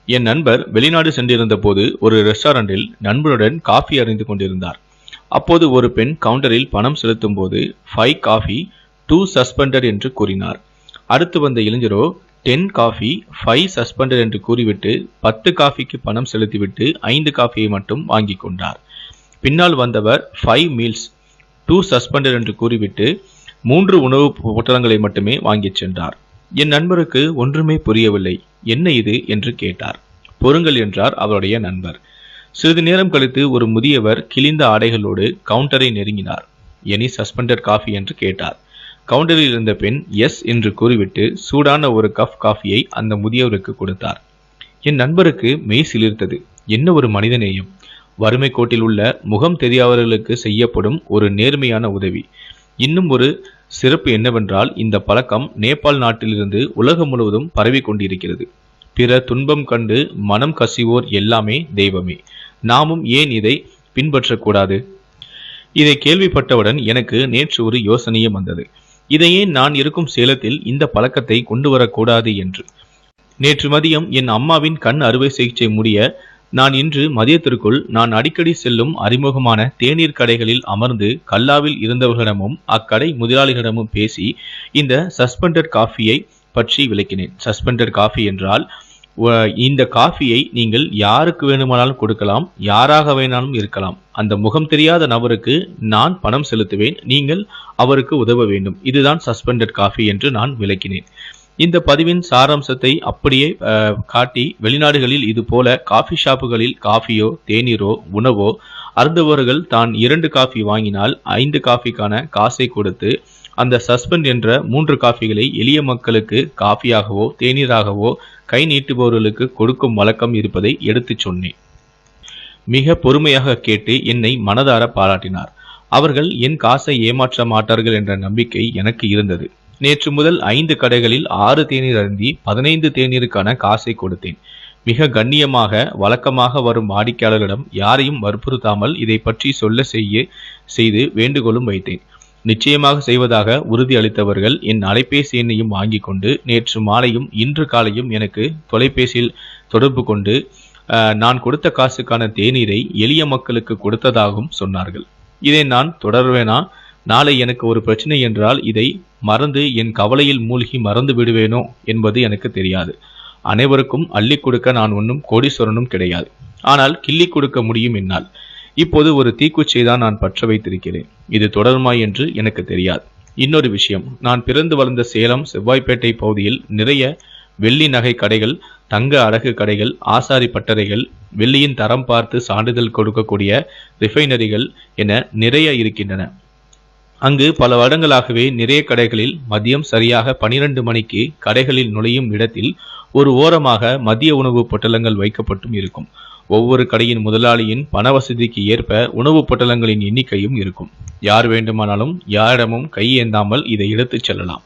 என் நண்பர் வெளிநாடு சென்றிருந்த போது ஒரு ரெஸ்டாரண்டில் நண்பருடன் காஃபி அருந்தி கொண்டிருந்தார். அப்போது ஒரு பெண் கவுண்டரில் பணம் செலுத்தும் போது 5 காஃபி 2 சஸ்பெண்டட் என்று கூறினார். அடுத்து வந்த இளைஞரோ 10 காஃபி 5 சஸ்பெண்டட் என்று கூறிவிட்டு 10 காஃபிக்கு பணம் செலுத்திவிட்டு 5 காஃபியை மட்டும் வாங்கி கொண்டார். பின்னால் வந்தவர் 5 மீல்ஸ் 2 சஸ்பெண்டட் என்று கூறிவிட்டு 3 உணவு பொட்டலங்களை மட்டுமே வாங்கிச் சென்றார். என் நண்பருக்கு ஒன்றுமே புரியவில்லை. என்ன இது என்று கேட்டார். பொறுங்கள் என்றார் அவருடைய நண்பர். சிறிது நேரம் கழித்து ஒரு முதியவர் கிழிந்த ஆடைகளோடு கவுண்டரை நெருங்கினார். எனி சஸ்பெண்டட் காஃபி என்று கேட்டார். கவுண்டரில் இருந்த பெண் எஸ் என்று கூறிவிட்டு சூடான ஒரு கப் காஃபியை அந்த முதியவருக்கு கொடுத்தார். என் நண்பருக்கு மெய் சிலிர்த்தது. என்ன ஒரு மனிதநேயம்! வறுமை கோட்டில் உள்ள முகம் தெரியாதவர்களுக்கு செய்யப்படும் ஒரு நேர்மையான உதவி. இன்னும் ஒரு சிறப்பு என்னவென்றால் இந்த பழக்கம் நேபாள் நாட்டிலிருந்து உலகம் முழுவதும் பரவி கொண்டிருக்கிறது. பிற துன்பம் கண்டு மனம் கசிவோர் எல்லாமே தெய்வமே. நாமும் ஏன் இதை பின்பற்றக்கூடாது? இதை கேள்விப்பட்டவுடன் எனக்கு நேற்று ஒரு யோசனையும் வந்தது. இதையே நான் இருக்கும் சேலத்தில் இந்த பழக்கத்தை கொண்டு வரக்கூடாது என்று. நேற்று மதியம் என் அம்மாவின் கண் அறுவை சிகிச்சை முடிய நான் இன்று மதியத்திற்குள் நான் அடிக்கடி செல்லும் அறிமுகமான தேநீர் கடைகளில் அமர்ந்து கல்லாவில் இருந்தவர்களிடமும் அக்கடை முதலாளிகளிடமும் பேசி இந்த சஸ்பெண்டட் காஃபியை பற்றி விளக்கினேன். சஸ்பெண்டட் காஃபி என்றால் இந்த காஃபியை நீங்கள் யாருக்கு வேணுமானாலும் கொடுக்கலாம், யாராக வேணாலும் இருக்கலாம். அந்த முகம் தெரியாத நபருக்கு நான் பணம் செலுத்துவேன், நீங்கள் அவருக்கு உதவ வேண்டும். இதுதான் சஸ்பெண்டட் காஃபி என்று நான் விளக்கினேன். இந்த பதிவின் சாராம்சத்தை அப்படியே காட்டி வெளிநாடுகளில் இது போல காஃபி ஷாப்புகளில் காஃபியோ தேநீரோ உணவோ அருந்துபவர்கள் தான் 2 காஃபி வாங்கினால் 5 காஃபிக்கான காசை கொடுத்து அந்த சஸ்பெண்ட் என்ற 3 காஃபிகளை எளிய மக்களுக்கு காஃபியாகவோ தேநீராகவோ கை நீட்டுபவர்களுக்கு கொடுக்கும் வழக்கம் இருப்பதை எடுத்துச் சொன்னேன். மிக பொறுமையாக கேட்டு என்னை மனதார பாராட்டினார். அவர்கள் என் காசை ஏமாற்ற மாட்டார்கள் என்ற நம்பிக்கை எனக்கு இருந்தது. நேற்று முதல் 5 கடைகளில் 6 தேநீர் அருந்தி 15 தேநீருக்கான காசை கொடுத்தேன். மிக கண்ணியமாக வழக்கமாக வரும் வாடிக்கையாளர்களிடம் யாரையும் வற்புறுத்தாமல் இதை பற்றி செய்து வேண்டுகோளும் வைத்தேன். நிச்சயமாக செய்வதாக உறுதி அளித்தவர்கள் என் அலைபேசி எண்ணையும் வாங்கி கொண்டு நேற்று மாலையும் இன்று காலையும் எனக்கு தொலைபேசியில் தொடர்பு கொண்டு நான் கொடுத்த காசுக்கான தேநீரை எளிய மக்களுக்கு கொடுத்ததாகவும் சொன்னார்கள். இதை நான் தொடர்வேனா? நாளை எனக்கு ஒரு பிரச்சனை என்றால் இதை மறந்து என் கவலையில் மூழ்கி மறந்து விடுவேனோ என்பது எனக்கு தெரியாது. அனைவருக்கும் அள்ளி கொடுக்க நான் ஒன்றும் கோடீஸ்வரனும் கிடையாது. ஆனால் கிள்ளி கொடுக்க முடியும் என்னால். இப்போது ஒரு தீக்குச்சியை தான் நான் பற்ற வைத்திருக்கிறேன். இது தொடருமா என்று எனக்கு தெரியாது. இன்னொரு விஷயம், நான் பிறந்து வளர்ந்த சேலம் செவ்வாய்ப்பேட்டை பகுதியில் நிறைய வெள்ளி நகை கடைகள், தங்க அடகு கடைகள், ஆசாரி பட்டறைகள், வெள்ளியின் தரம் பார்த்து சான்றிதழ் கொடுக்கக்கூடிய ரிஃபைனரிகள் என நிறைய இருக்கின்றன. அங்கு பல வருடங்களாகவே நிறைய கடைகளில் மதியம் சரியாக 12 மணிக்கு கடைகளில் நுழையும் இடத்தில் ஒரு ஓரமாக மதிய உணவு பொட்டலங்கள் வைக்கப்பட்டும் இருக்கும். ஒவ்வொரு கடையின் முதலாளியின் பண வசதிக்கு ஏற்ப உணவு பொட்டலங்களின் எண்ணிக்கையும் இருக்கும். யார் வேண்டுமானாலும் யாரிடமும் கையேந்தாமல் இதை எடுத்துச் செல்லலாம்.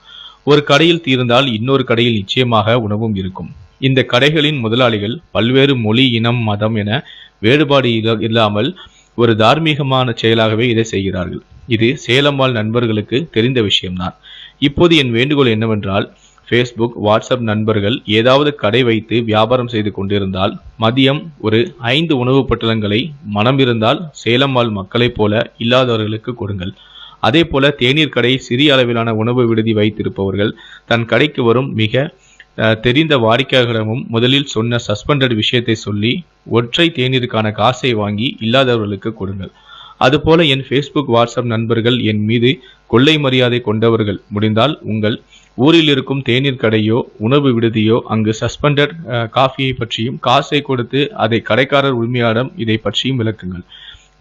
ஒரு கடையில் தீர்ந்தால் இன்னொரு கடையில் நிச்சயமாக உணவும் இருக்கும். இந்த கடைகளின் முதலாளிகள் பல்வேறு மொழி, இனம், மதம் என வேறுபாடு இல்லாமல் ஒரு தார்மீகமான செயலாகவே இதை செய்கிறார்கள். இது சேலம் வாழ் நண்பர்களுக்கு தெரிந்த விஷயம்தான். இப்போது என் வேண்டுகோள் என்னவென்றால், ஃபேஸ்புக், வாட்ஸ்அப் நண்பர்கள் ஏதாவது கடை வைத்து வியாபாரம் செய்து கொண்டிருந்தால் மதியம் ஒரு 5 உணவு பொட்டலங்களை மனம் இருந்தால் சேலம் வாழ் மக்களைப் போல இல்லாதவர்களுக்கு கொடுங்கள். அதே போல தேநீர் கடை, சிறிய அளவிலான உணவு விடுதி வைத்திருப்பவர்கள் தன் கடைக்கு வரும் மிக தெரிந்த வாடிக்கையாளர்களிடமும் முதலில் சொன்ன சஸ்பெண்டட் விஷயத்தை சொல்லி ஒற்றை தேநீருக்கான காசை வாங்கி இல்லாதவர்களுக்கு கொடுங்கள். அதுபோல என் ஃபேஸ்புக், வாட்ஸ்அப் நண்பர்கள் என் மீது கொள்ளை மரியாதை கொண்டவர்கள் முடிந்தால் உங்கள் ஊரில் இருக்கும் தேநீர் கடையோ உணவு விடுதியோ அங்கு சஸ்பெண்டட் காஃபியை பற்றியும் காசை கொடுத்து அதை கடைக்காரர் உரிமையாளரிடம் இதை பற்றியும் விளக்குங்கள்.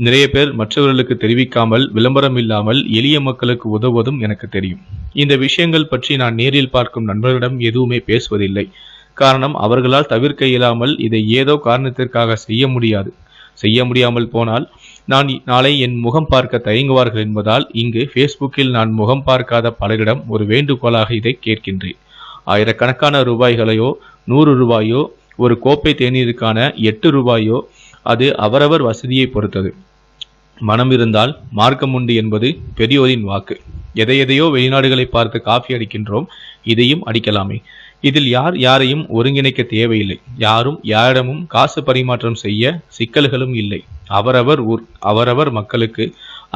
நிறைய பேர் மற்றவர்களுக்கு தெரிவிக்காமல் விளம்பரம் இல்லாமல் எளிய மக்களுக்கு உதவுவதும் எனக்கு தெரியும். இந்த விஷயங்கள் பற்றி நான் நேரில் பார்க்கும் நண்பர்களிடம் எதுவுமே பேசுவதில்லை. காரணம், அவர்களால் தவிர்க்க இயலாமல் இதை ஏதோ காரணத்திற்காக செய்ய முடியாமல் போனால் நாளை என் முகம் பார்க்க தயங்குவார்கள் என்பதால் இங்கு ஃபேஸ்புக்கில் நான் முகம் பார்க்காத பலரிடம் ஒரு வேண்டுகோளாக இதை கேட்கின்றேன். ஆயிரக்கணக்கான ரூபாய்களையோ 100 ரூபாயோ ஒரு கோப்பை தேநீருக்கான 8 ரூபாயோ அது அவரவர் வசதியை பொறுத்தது. மனம் இருந்தால் மார்க்கம் உண்டு என்பது பெரியோரின் வாக்கு. எதையோ வெளிநாடுகளை பார்த்து காஃபி அடிக்கின்றோம், இதையும் அடிக்கலாமே. இதில் யார் யாரையும் ஒருங்கிணைக்க தேவையில்லை. யாரும் யாரிடமும் காசு பரிமாற்றம் செய்ய சிக்கல்களும் இல்லை. அவரவர் ஊர், அவரவர் மக்களுக்கு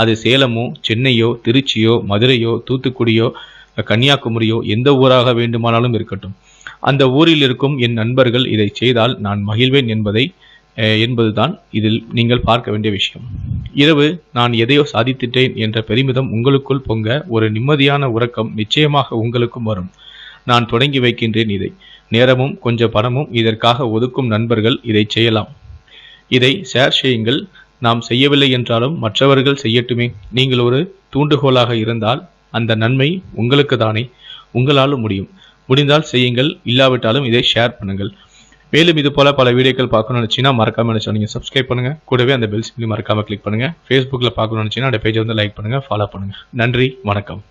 அது சேலமோ, சென்னையோ, திருச்சியோ, மதுரையோ, தூத்துக்குடியோ, கன்னியாகுமரியோ எந்த ஊராக வேண்டுமானாலும் இருக்கட்டும். அந்த ஊரில் இருக்கும் என் நண்பர்கள் இதை செய்தால் நான் மகிழ்வேன் என்பதுதான் இதில் நீங்கள் பார்க்க வேண்டிய விஷயம். இரவு நான் எதையோ சாதித்திட்டேன் என்ற பெருமிதம் உங்களுக்குள் பொங்க ஒரு நிம்மதியான உறக்கம் நிச்சயமாக உங்களுக்கும் வரும். நான் தொடங்கி வைக்கின்றேன் இதை. நேரமும் கொஞ்சம் பணமும் இதற்காக ஒதுக்கும் நண்பர்கள் இதை செய்யலாம். இதை ஷேர் செய்யுங்கள். நாம் செய்யவில்லை என்றாலும் மற்றவர்கள் செய்யட்டுமே. நீங்கள் ஒரு தூண்டுகோலாக இருந்தால் அந்த நன்மை உங்களுக்கு தானே. உங்களாலும் முடியும். முடிந்தால் செய்யுங்கள், இல்லாவிட்டாலும் இதை ஷேர் பண்ணுங்கள். மேலும் இது போல பல வீடியோக்கள் பார்க்கணும்னு நினைச்சீங்கன்னா மறக்காம நீங்க சப்ஸ்கிரைப் பண்ணுங்க. கூடவே அந்த பெல் சிம்பிளை மறக்காம கிளிக் பண்ணுங்க. Facebookல பார்க்கணும்னு நினைச்சீங்கன்னா அந்த பேஜை லைக் பண்ணுங்க, ஃபாலோ பண்ணுங்க. நன்றி, வணக்கம்.